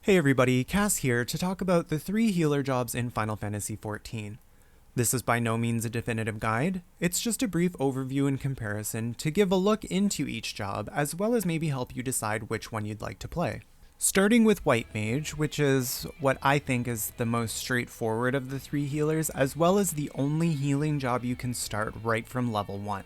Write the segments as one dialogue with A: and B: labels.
A: Hey everybody, Cass here to talk about the 3 healer jobs in Final Fantasy XIV. This is by no means a definitive guide, it's just a brief overview and comparison to give a look into each job as well as maybe help you decide which one you'd like to play. Starting with White Mage, which is what I think is the most straightforward of the 3 healers, as well as the only healing job you can start right from level 1.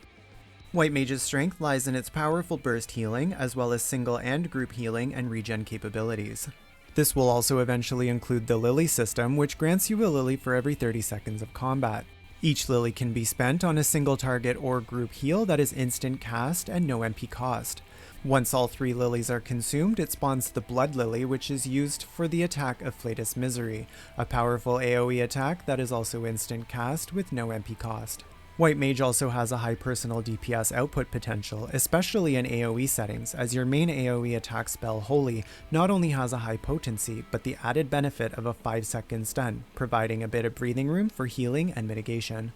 A: White Mage's strength lies in its powerful burst healing, as well as single and group healing and regen capabilities. This will also eventually include the Lily system, which grants you a Lily for every 30 seconds of combat. Each Lily can be spent on a single target or group heal that is instant cast and no MP cost. Once all 3 lilies are consumed, it spawns the Blood Lily, which is used for the attack of Flatus Misery, a powerful AoE attack that is also instant cast with no MP cost. White Mage also has a high personal DPS output potential, especially in AoE settings, as your main AoE attack spell Holy not only has a high potency, but the added benefit of a 5-second stun, providing a bit of breathing room for healing and mitigation.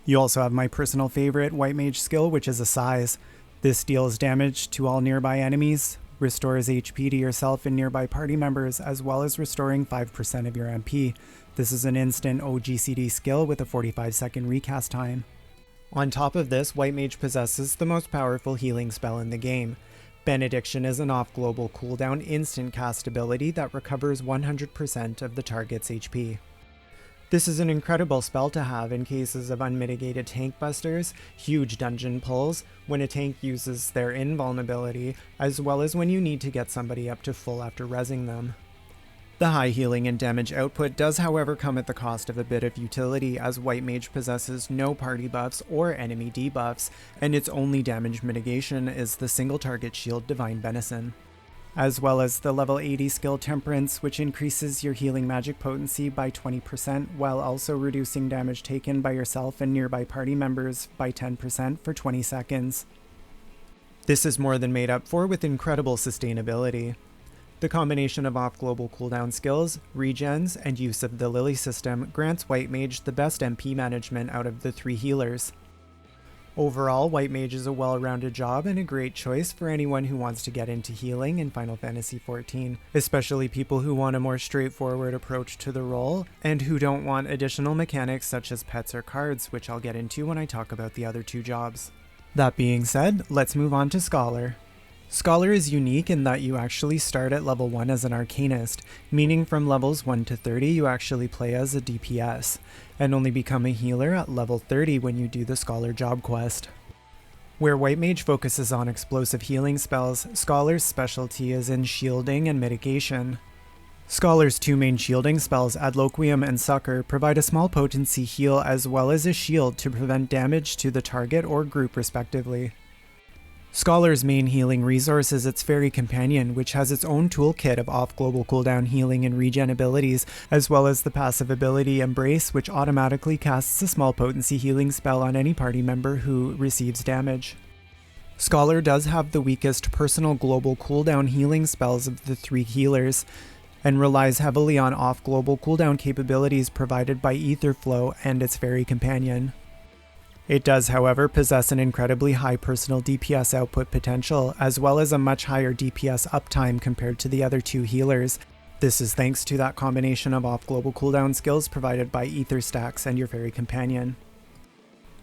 A: You also have my personal favorite White Mage skill, which is a Size. This deals damage to all nearby enemies, restores HP to yourself and nearby party members, as well as restoring 5% of your MP. This is an instant OGCD skill with a 45-second recast time. On top of this, White Mage possesses the most powerful healing spell in the game. Benediction is an off-global cooldown instant cast ability that recovers 100% of the target's HP. This is an incredible spell to have in cases of unmitigated tank busters, huge dungeon pulls, when a tank uses their invulnerability, as well as when you need to get somebody up to full after rezzing them. The high healing and damage output does however come at the cost of a bit of utility, as White Mage possesses no party buffs or enemy debuffs, and its only damage mitigation is the single target shield Divine Benison. As well as the level 80 skill Temperance, which increases your healing magic potency by 20% while also reducing damage taken by yourself and nearby party members by 10% for 20 seconds. This is more than made up for with incredible sustainability. The combination of off-global cooldown skills, regens, and use of the Lily system grants White Mage the best MP management out of the 3 healers. Overall, White Mage is a well-rounded job and a great choice for anyone who wants to get into healing in Final Fantasy XIV, especially people who want a more straightforward approach to the role, and who don't want additional mechanics such as pets or cards, which I'll get into when I talk about the other 2 jobs. That being said, let's move on to Scholar. Scholar is unique in that you actually start at level 1 as an Arcanist, meaning from levels 1 to 30 you actually play as a DPS, and only become a healer at level 30 when you do the Scholar job quest. Where White Mage focuses on explosive healing spells, Scholar's specialty is in shielding and mitigation. Scholar's 2 main shielding spells, Adloquium and Succor, provide a small potency heal as well as a shield to prevent damage to the target or group respectively. Scholar's main healing resource is its Fairy Companion, which has its own toolkit of off-global cooldown healing and regen abilities, as well as the passive ability Embrace, which automatically casts a small potency healing spell on any party member who receives damage. Scholar does have the weakest personal global cooldown healing spells of the 3 healers, and relies heavily on off-global cooldown capabilities provided by Etherflow and its Fairy Companion. It does, however, possess an incredibly high personal DPS output potential, as well as a much higher DPS uptime compared to the other 2 healers. This is thanks to that combination of off-global cooldown skills provided by Ether Stacks and your Fairy Companion.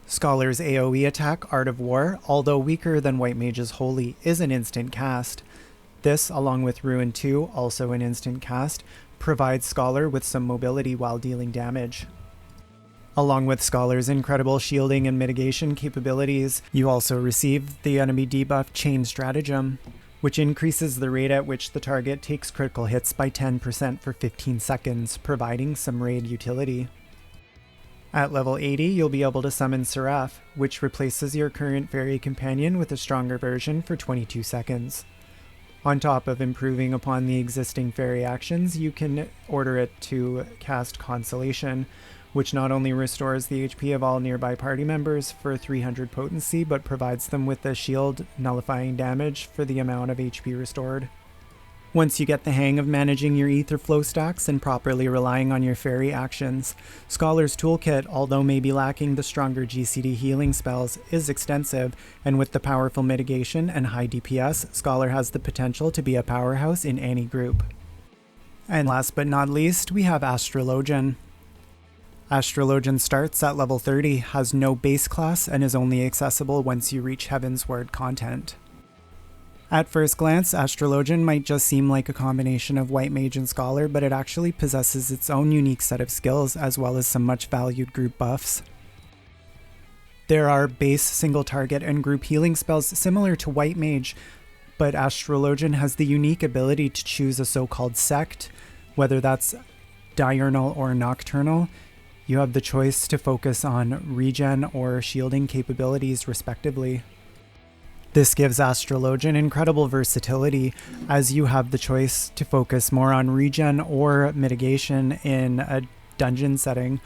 A: Scholar's AoE attack, Art of War, although weaker than White Mage's Holy, is an instant cast. This, along with Ruin 2, also an instant cast, provides Scholar with some mobility while dealing damage. Along with Scholar's incredible shielding and mitigation capabilities, you also receive the enemy debuff Chain Stratagem, which increases the rate at which the target takes critical hits by 10% for 15 seconds, providing some raid utility. At level 80, you'll be able to summon Seraph, which replaces your current Fairy Companion with a stronger version for 22 seconds. On top of improving upon the existing fairy actions, you can order it to cast Consolation, which not only restores the HP of all nearby party members for 300 potency, but provides them with a shield nullifying damage for the amount of HP restored. Once you get the hang of managing your Etherflow stacks and properly relying on your fairy actions, Scholar's toolkit, although maybe lacking the stronger GCD healing spells, is extensive, and with the powerful mitigation and high DPS, Scholar has the potential to be a powerhouse in any group. And last but not least, we have Astrologian. Astrologian starts at level 30, has no base class, and is only accessible once you reach Heavensward content. At first glance, Astrologian might just seem like a combination of White Mage and Scholar, but it actually possesses its own unique set of skills, as well as some much valued group buffs. There are base single target and group healing spells similar to White Mage, but Astrologian has the unique ability to choose a so-called sect, whether that's diurnal or nocturnal. You have the choice to focus on regen or shielding capabilities respectively. This gives Astrologian incredible versatility, as you have the choice to focus more on regen or mitigation in a dungeon setting,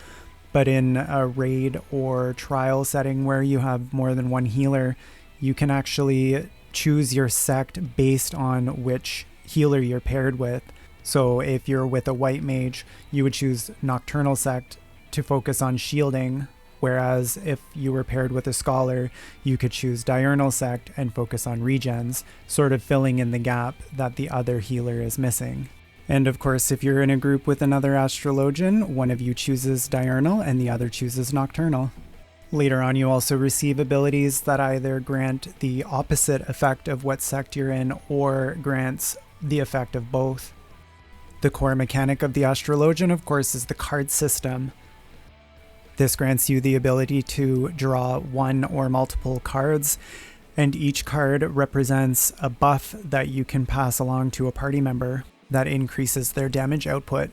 A: but in a raid or trial setting where you have more than one healer, you can actually choose your sect based on which healer you're paired with. So if you're with a White Mage, you would choose Nocturnal Sect to focus on shielding, whereas if you were paired with a Scholar, you could choose Diurnal Sect and focus on regens, sort of filling in the gap that the other healer is missing. And of course, if you're in a group with another Astrologian, one of you chooses Diurnal and the other chooses Nocturnal. Later on, you also receive abilities that either grant the opposite effect of what sect you're in or grants the effect of both. The core mechanic of the Astrologian, of course, is the card system. This grants you the ability to draw one or multiple cards, and each card represents a buff that you can pass along to a party member that increases their damage output.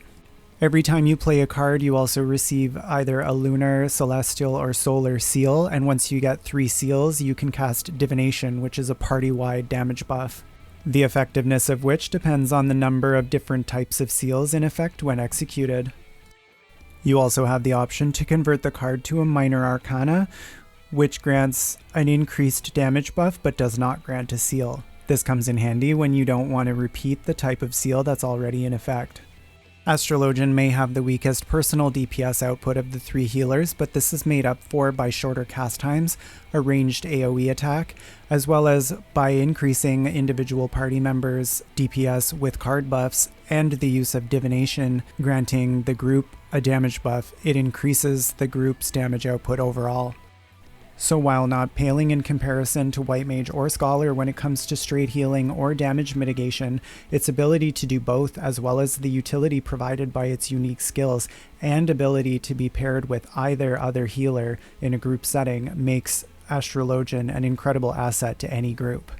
A: Every time you play a card, you also receive either a lunar, celestial, or solar seal, and once you get 3 seals, you can cast Divination, which is a party-wide damage buff, the effectiveness of which depends on the number of different types of seals in effect when executed. You also have the option to convert the card to a Minor Arcana, which grants an increased damage buff but does not grant a seal. This comes in handy when you don't want to repeat the type of seal that's already in effect. Astrologian may have the weakest personal DPS output of the 3 healers, but this is made up for by shorter cast times, a ranged AoE attack, as well as by increasing individual party members' DPS with card buffs and the use of Divination, granting the group a damage buff. It increases the group's damage output overall. So while not paling in comparison to White Mage or Scholar when it comes to straight healing or damage mitigation, its ability to do both, as well as the utility provided by its unique skills and ability to be paired with either other healer in a group setting, makes Astrologian an incredible asset to any group.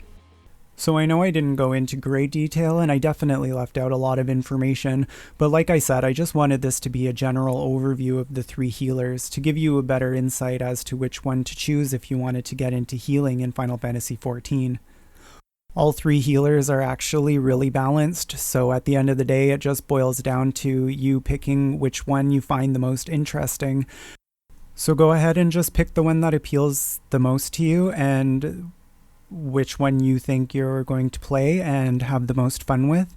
A: So I know I didn't go into great detail and I definitely left out a lot of information, but like I said, I just wanted this to be a general overview of the 3 healers to give you a better insight as to which one to choose if you wanted to get into healing in Final Fantasy XIV. All 3 healers are actually really balanced, so at the end of the day it just boils down to you picking which one you find the most interesting. So go ahead and just pick the one that appeals the most to you and which one you think you're going to play and have the most fun with.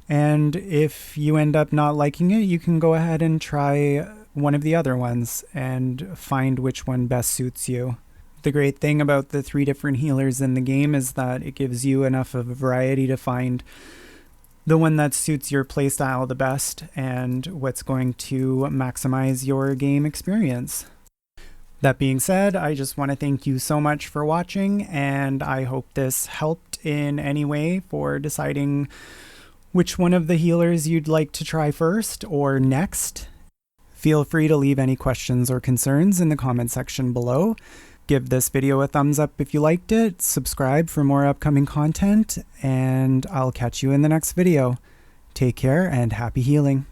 A: And if you end up not liking it, you can go ahead and try one of the other ones and find which one best suits you. The great thing about the 3 different healers in the game is that it gives you enough of a variety to find the one that suits your playstyle the best and what's going to maximize your game experience. That being said, I just want to thank you so much for watching, and I hope this helped in any way for deciding which one of the healers you'd like to try first or next. Feel free to leave any questions or concerns in the comment section below. Give this video a thumbs up if you liked it, subscribe for more upcoming content, and I'll catch you in the next video. Take care and happy healing.